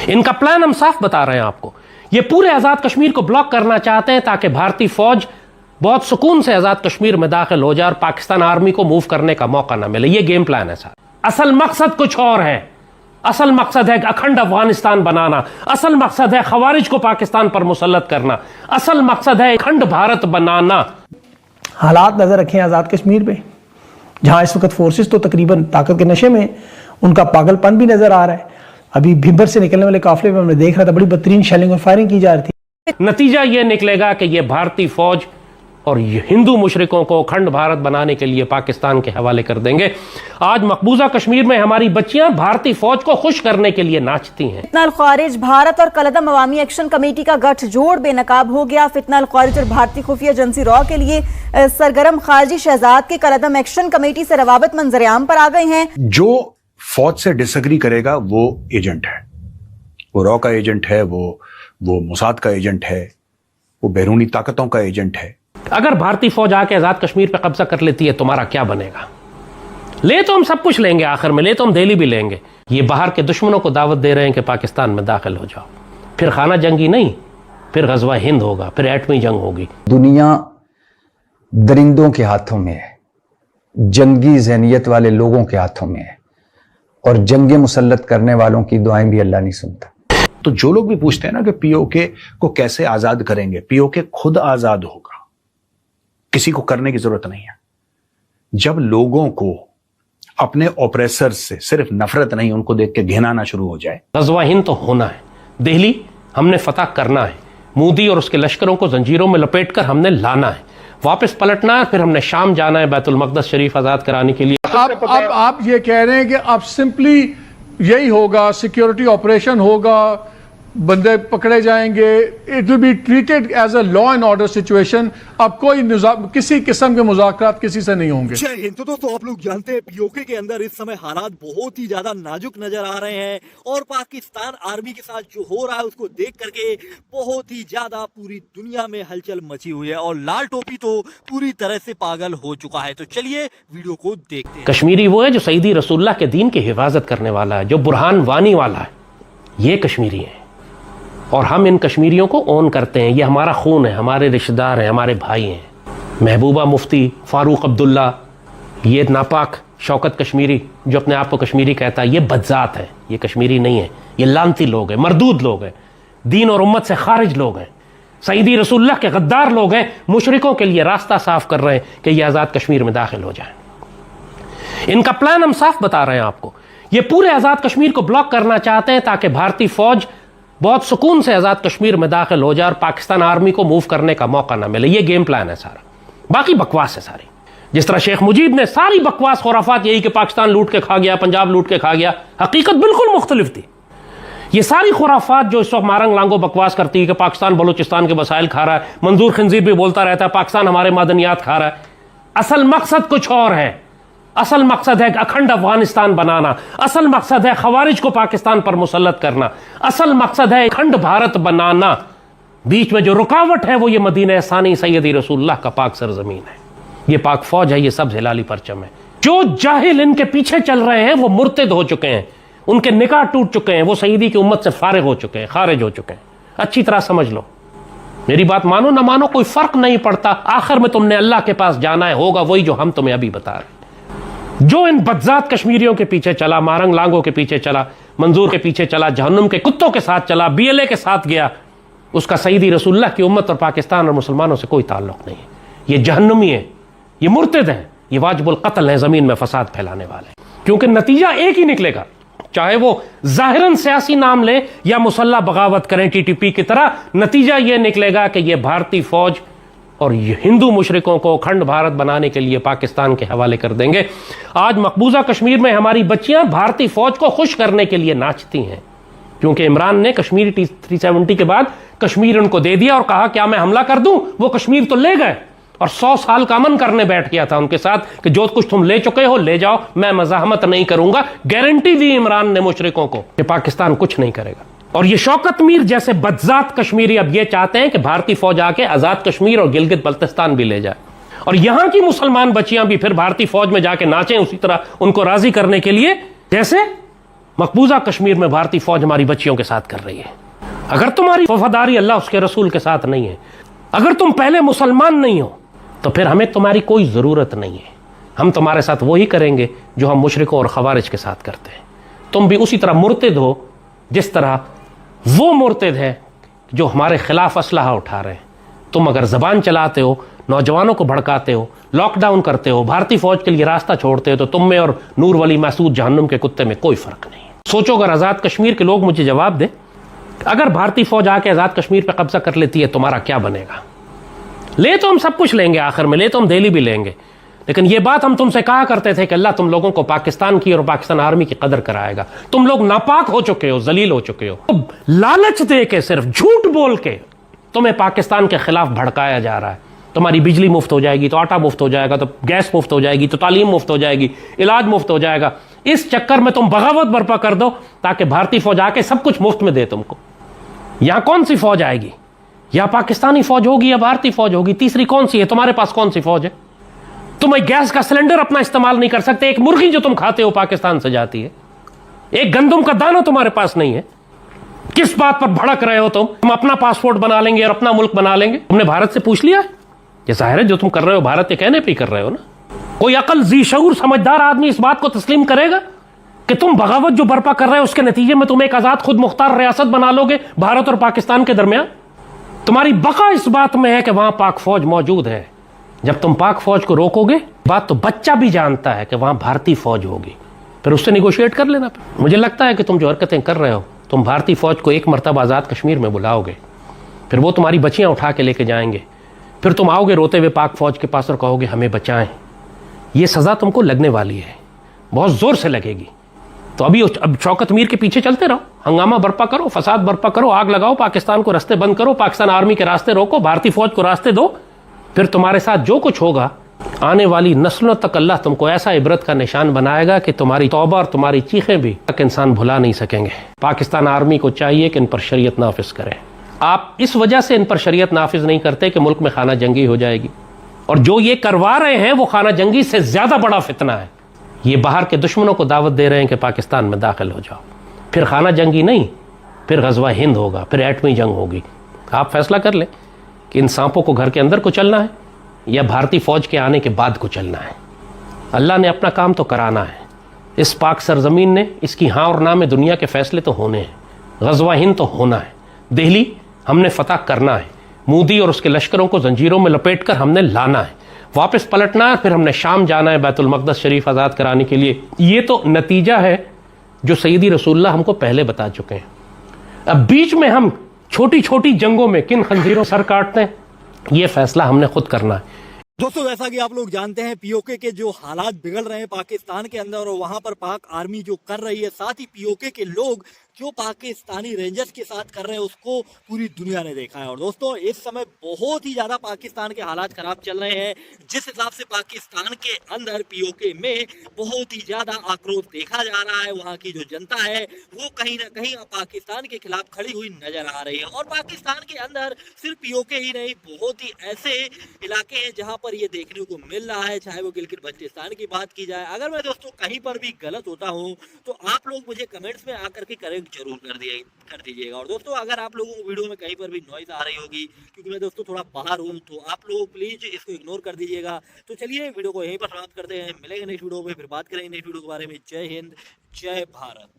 इनका प्लान हम साफ बता रहे हैं आपको। ये पूरे आजाद कश्मीर को ब्लॉक करना चाहते हैं ताकि भारतीय फौज बहुत सुकून से आजाद कश्मीर में दाखिल हो जाए और पाकिस्तान आर्मी को मूव करने का मौका ना मिले। ये गेम प्लान है सर। असल मकसद कुछ और है। असल मकसद है अखंड अफगानिस्तान बनाना। असल मकसद है खवारिज को पाकिस्तान पर मुसल्लत करना। असल मकसद है अखंड भारत बनाना। हालात नजर रखें आजाद कश्मीर पे, जहां इस वक्त फोर्सेस तो तकरीबन ताकत के नशे में, उनका पागलपन भी नजर आ रहा है। अभी भिबर से निकलने वाले काफिले में हमने देख रहा था बड़ी बदतरीन शेलिंग और फायरिंग की जा रही थी। नतीजा यह निकलेगा कि यह भारतीय फौज और हिंदू मुशरिकों को अखंड भारत बनाने के लिए पाकिस्तान के हवाले कर देंगे। आज मकबूजा कश्मीर में हमारी बच्चियां भारतीय फौज को खुश करने के लिए नाचती हैं। फितनल ख्वारिज भारत और कलदम अवामी एक्शन कमेटी का गठजोड़ बेनकाब हो गया। फितनल ख्वारिज और भारतीय खुफिया एजेंसी रॉ के लिए सरगर्म खारजी शहजाद के कलदम एक्शन कमेटी से रवाबत मंजरेआम पर आ गए हैं। जो फौज से डिसएग्री करेगा वो एजेंट है, वो रॉ का एजेंट है, वो मोसाद का एजेंट है, वो बैरूनी ताकतों का एजेंट है। अगर भारतीय फौज आके आजाद कश्मीर पे कब्जा कर लेती है, तुम्हारा क्या बनेगा? ले तो हम सब कुछ लेंगे, आखिर में ले तो हम दिल्ली भी लेंगे। ये बाहर के दुश्मनों को दावत दे रहे हैं कि पाकिस्तान में दाखिल हो जाओ। फिर खाना जंगी नहीं, फिर गजवा हिंद होगा, फिर एटमी जंग होगी। दुनिया दरिंदों के हाथों में है, जंगी ज़हनियत वाले लोगों के हाथों में है, और जंगे मुसल्लत करने वालों की दुआएं भी अल्लाह नहीं सुनता। तो जो लोग भी पूछते हैं ना कि पीओके को कैसे आजाद करेंगे, पीओके खुद आजाद होगा, किसी को करने की जरूरत नहीं है। जब लोगों को अपने ऑपरेसर से सिर्फ नफरत नहीं, उनको देख के घिन आना शुरू हो जाए। गजवा हिंद तो होना है, दिल्ली हमने फतह करना है, मोदी और उसके लश्करों को जंजीरों में लपेटकर हमने लाना है, वापस पलटना है, फिर हमने शाम जाना है बैतुल मक़दस शरीफ आजाद कराने के लिए। अब आप ये कह रहे हैं कि अब सिंपली यही होगा, सिक्योरिटी ऑपरेशन होगा, बंदे पकड़े जाएंगे, it will be treated as a law and order situation. अब कोई किसी किस्म के मुज़ाकरात किसी से नहीं होंगे। जय हिंद। तो दोस्तों आप लोग जानते हैं पीओके के अंदर इस समय हालात बहुत ही ज्यादा नाजुक नजर आ रहे हैं, और पाकिस्तान आर्मी के साथ जो हो रहा है उसको देख करके बहुत ही ज्यादा पूरी दुनिया में हलचल मची हुई है, और लाल टोपी तो पूरी तरह से पागल हो चुका है। तो चलिए वीडियो को देखते हैं। कश्मीरी वो है जो सईदी रसूलुल्लाह के दीन की हिफाजत करने वाला है, जो बुरहान वानी वाला है। ये कश्मीरी है, और हम इन कश्मीरियों को ओन करते हैं। ये हमारा खून है, हमारे रिश्तेदार हैं, हमारे भाई हैं। महबूबा मुफ्ती, फारूक अब्दुल्ला, ये नापाक शौकत कश्मीरी जो अपने आप को कश्मीरी कहता है, ये बदजात है, ये कश्मीरी नहीं है, ये लानती लोग हैं, मरदूद लोग हैं, दीन और उम्मत से खारिज लोग हैं, सईदी रसूलुल्लाह के गद्दार लोग हैं। मुशरिकों के लिए रास्ता साफ कर रहे हैं कि ये आज़ाद कश्मीर में दाखिल हो जाए। इनका प्लान हम साफ बता रहे हैं आपको। ये पूरे आज़ाद कश्मीर को ब्लॉक करना चाहते हैं ताकि भारतीय फौज बहुत सुकून से आजाद कश्मीर में दाखिल हो जाए और पाकिस्तान आर्मी को मूव करने का मौका ना मिले। ये गेम प्लान है सारा, बाकी बकवास है सारी। जिस तरह शेख मुजीब ने सारी बकवास खुराफात यही कि पाकिस्तान लूट के खा गया, पंजाब लूट के खा गया, हकीकत बिल्कुल मुख्तलिफ थी। ये सारी खुराफात जो इस वक्त मारंग लांगो बकवास करती है कि पाकिस्तान बलूचिस्तान के वसाइल खा रहा है, मंजूर खिंजीर भी बोलता रहता है पाकिस्तान हमारे मादनियात खा रहा है, असल मकसद कुछ और है। असल मकसद है अखंड अफगानिस्तान बनाना। असल मकसद है खवारिज को पाकिस्तान पर मुसल्लत करना। असल मकसद है अखंड भारत बनाना। बीच में जो रुकावट है वो ये मदीना सानी सैयदी रसूलुल्लाह का पाक सरजमीन है, ये पाक फौज है, ये सब हिलाली परचम है। जो जाहिल इनके पीछे चल रहे हैं वो मुर्तिद हो चुके हैं, उनके निकाह टूट चुके हैं, वो सईदी की उम्मत से फारिग हो चुके हैं, खारिज हो चुके हैं। अच्छी तरह समझ लो, मेरी बात मानो ना मानो कोई फर्क नहीं पड़ता। आखिर में तुमने अल्लाह के पास जाना है, होगा वही जो हम तुम्हें अभी बता रहे। जो इन बदजात कश्मीरियों के पीछे चला, मारंग लांगों के पीछे चला, मंजूर के पीछे चला, जहन्नुम के कुत्तों के साथ चला, बीएलए के साथ गया, उसका सईदी रसूलुल्लाह की उम्मत और पाकिस्तान और मुसलमानों से कोई ताल्लुक नहीं है। ये जहन्नुमी है, ये मुर्तिद है, ये वाजिबुल कत्ल है, जमीन में फसाद फैलाने वाले। क्योंकि नतीजा एक ही निकलेगा, चाहे वो जाहिरन सियासी नाम ले या मुसल्ला बगावत करें टीटीपी की तरह, नतीजा यह निकलेगा कि यह भारतीय फौज और हिंदू मुशरिकों को अखंड भारत बनाने के लिए पाकिस्तान के हवाले कर देंगे। आज मकबूजा कश्मीर में हमारी बच्चियां भारतीय फौज को खुश करने के लिए नाचती हैं, क्योंकि इमरान ने कश्मीर 370 के बाद कश्मीर उनको दे दिया और कहा क्या मैं हमला कर दूं। वो कश्मीर तो ले गए और 100 साल का अमन करने बैठ गया था उनके साथ कि जो कुछ तुम ले चुके हो ले जाओ, मैं मज़ाहमत नहीं करूंगा। गारंटी दी इमरान ने मुशरिकों को कि पाकिस्तान कुछ नहीं करेगा। और ये शौकत मीर जैसे बदजात कश्मीरी अब ये चाहते हैं कि भारतीय फौज आके आजाद कश्मीर और गिलगित बल्तिस्तान भी ले जाए, और यहां की मुसलमान बच्चियां भी फिर भारतीय फौज में जाके नाचें उसी तरह उनको राजी करने के लिए जैसे मकबूजा कश्मीर में भारतीय फौज हमारी बच्चियों के साथ कर रही है। अगर तुम्हारी वफादारी अल्लाह उसके रसूल के साथ नहीं है, अगर तुम पहले मुसलमान नहीं हो, तो फिर हमें तुम्हारी कोई ज़रूरत नहीं है। हम तुम्हारे साथ वही करेंगे जो हम मुशरिकों और खवारिज के साथ करते हैं। तुम भी उसी तरह मुर्तिद हो जिस तरह वो मुर्तिद है जो हमारे खिलाफ असलहा उठा रहे हैं। तुम अगर ज़बान चलाते हो, नौजवानों को भड़काते हो, लॉकडाउन करते हो, भारतीय फौज के लिए रास्ता छोड़ते हो, तो तुम में और नूर वली महसूद जहन्नुम के कुत्ते में कोई फ़र्क नहीं है। सोचो, अगर आज़ाद कश्मीर के लोग मुझे जवाब दें, अगर भारतीय फौज आके आज़ाद कश्मीर पर कब्जा कर लेती है, तुम्हारा क्या बनेगा? ले तो हम सब कुछ लेंगे, आखिर में ले तो हम दिल्ली भी लेंगे, लेकिन ये बात हम तुमसे कहा करते थे कि अल्लाह तुम लोगों को पाकिस्तान की और पाकिस्तान आर्मी की कदर कराएगा। तुम लोग नापाक हो चुके हो, जलील हो चुके हो। तो लालच दे के, सिर्फ झूठ बोल के तुम्हें पाकिस्तान के खिलाफ भड़काया जा रहा है। तुम्हारी बिजली मुफ्त हो जाएगी तो आटा मुफ्त हो जाएगा, तो गैस मुफ्त हो जाएगी, तो तालीम मुफ्त हो जाएगी, इलाज मुफ्त हो जाएगा। इस चक्कर में तुम बगावत बर्पा कर दो ताकि भारतीय फौज आके सब कुछ मुफ्त में दे तुमको। यहां कौन सी फौज आएगी? या पाकिस्तानी फौज होगी या भारतीय फौज होगी? तीसरी कौन सी है? तुम्हारे पास कौन सी फौज है? तुम एक गैस का सिलेंडर अपना इस्तेमाल नहीं कर सकते। एक मुर्गी जो तुम खाते हो पाकिस्तान से जाती है। एक गंदम का दाना तुम्हारे पास नहीं है। किस बात पर भड़क रहे हो तुम अपना पासपोर्ट बना लेंगे और अपना मुल्क बना लेंगे? तुमने भारत से पूछ लिया? ये जाहिर है जो तुम कर रहे हो भारत के कहने पे ही कर रहे हो ना। कोई अकल जी शऊर समझदार आदमी इस बात को तस्लीम करेगा कि तुम बगावत जो बर्पा कर रहे हो उसके नतीजे में तुम एक आजाद खुद मुख्तार रियासत बना लोगे भारत और पाकिस्तान के दरमियान? तुम्हारी बका इस बात में है कि वहां पाक फौज मौजूद है। जब तुम पाक फौज को रोकोगे, बात तो बच्चा भी जानता है कि वहां भारतीय फौज होगी, फिर उससे निगोशिएट कर लेना। मुझे लगता है कि तुम जो हरकतें कर रहे हो, तुम भारतीय फौज को एक मरतबा आज़ाद कश्मीर में बुलाओगे, फिर वो तुम्हारी बच्चियां उठा के लेके जाएंगे, फिर तुम आओगे रोते हुए पाक फौज के पास और कहोगे हमें बचाएं। ये सज़ा तुमको लगने वाली है, बहुत ज़ोर से लगेगी। तो अब शौकत मीर के पीछे चलते रहो, हंगामा बर्पा करो, फसाद बर्पा करो, आग लगाओ, पाकिस्तान को रास्ते बंद करो, पाकिस्तान आर्मी के रास्ते रोको, भारतीय फौज को रास्ते दो। फिर तुम्हारे साथ जो कुछ होगा, आने वाली नस्लों तक अल्लाह तुमको ऐसा इबरत का निशान बनाएगा कि तुम्हारी तौबा और तुम्हारी चीखें भी तक इंसान भुला नहीं सकेंगे। पाकिस्तान आर्मी को चाहिए कि इन पर शरीयत नाफिज करें। आप इस वजह से इन पर शरीयत नाफिज नहीं करते कि मुल्क में खाना जंगी हो जाएगी, और जो ये करवा रहे हैं वो खाना जंगी से ज्यादा बड़ा फितना है। ये बाहर के दुश्मनों को दावत दे रहे हैं कि पाकिस्तान में दाखिल हो जाओ। फिर खाना जंगी नहीं, फिर गज़वा हिंद होगा, फिर एटमी जंग होगी। आप फैसला कर लें कि इन सांपों को घर के अंदर कुचलना है या भारतीय फौज के आने के बाद कुचलना है। अल्लाह ने अपना काम तो कराना है। इस पाक सरजमीन ने, इसकी हाँ और ना में दुनिया के फैसले तो होने हैं। गज़वा हिंद तो होना है, दिल्ली हमने फतह करना है, मोदी और उसके लश्करों को जंजीरों में लपेट कर हमने लाना है, वापस पलटना है, फिर हमने शाम जाना है बैतुल मक़दस शरीफ आज़ाद कराने के लिए। ये तो नतीजा है जो सैयदी रसूलुल्लाह हमको पहले बता चुके हैं। अब बीच में हम छोटी छोटी जंगों में किन खंजीरों सर काटते हैं, ये फैसला हमने खुद करना है। दोस्तों, जैसा कि आप लोग जानते हैं, पीओके के जो हालात बिगड़ रहे हैं पाकिस्तान के अंदर और वहां पर पाक आर्मी जो कर रही है, साथ ही पीओके के लोग जो पाकिस्तानी रेंजर्स के साथ कर रहे हैं, उसको पूरी दुनिया ने देखा है। और दोस्तों, इस समय बहुत ही ज्यादा पाकिस्तान के हालात खराब चल रहे हैं। जिस हिसाब से पाकिस्तान के अंदर पीओके में बहुत ही ज्यादा आक्रोश देखा जा रहा है, वहां की जो जनता है वो कहीं ना कहीं पाकिस्तान के खिलाफ खड़ी हुई नजर आ रही है। और पाकिस्तान के अंदर सिर्फ पीओके ही नहीं, बहुत ही ऐसे इलाके हैं जहां पर ये देखने को मिल रहा है, चाहे वो गिलगित बल्तिस्तान की बात की जाए। अगर मैं दोस्तों कहीं पर भी गलत होता हूँ तो आप लोग मुझे कमेंट्स में आकर के करेक्ट जरूर कर दीजिएगा। और दोस्तों, अगर आप लोगों को वीडियो में कहीं पर भी नॉइज आ रही होगी, क्योंकि मैं दोस्तों थोड़ा बाहर हूँ, तो आप लोग प्लीज इसको इग्नोर कर दीजिएगा। तो चलिए वीडियो को यहीं पर समाप्त करते हैं, मिलेंगे नेक्स्ट वीडियो में, फिर बात करेंगे नेक्स्ट वीडियो के बारे में। जय हिंद, जय भारत।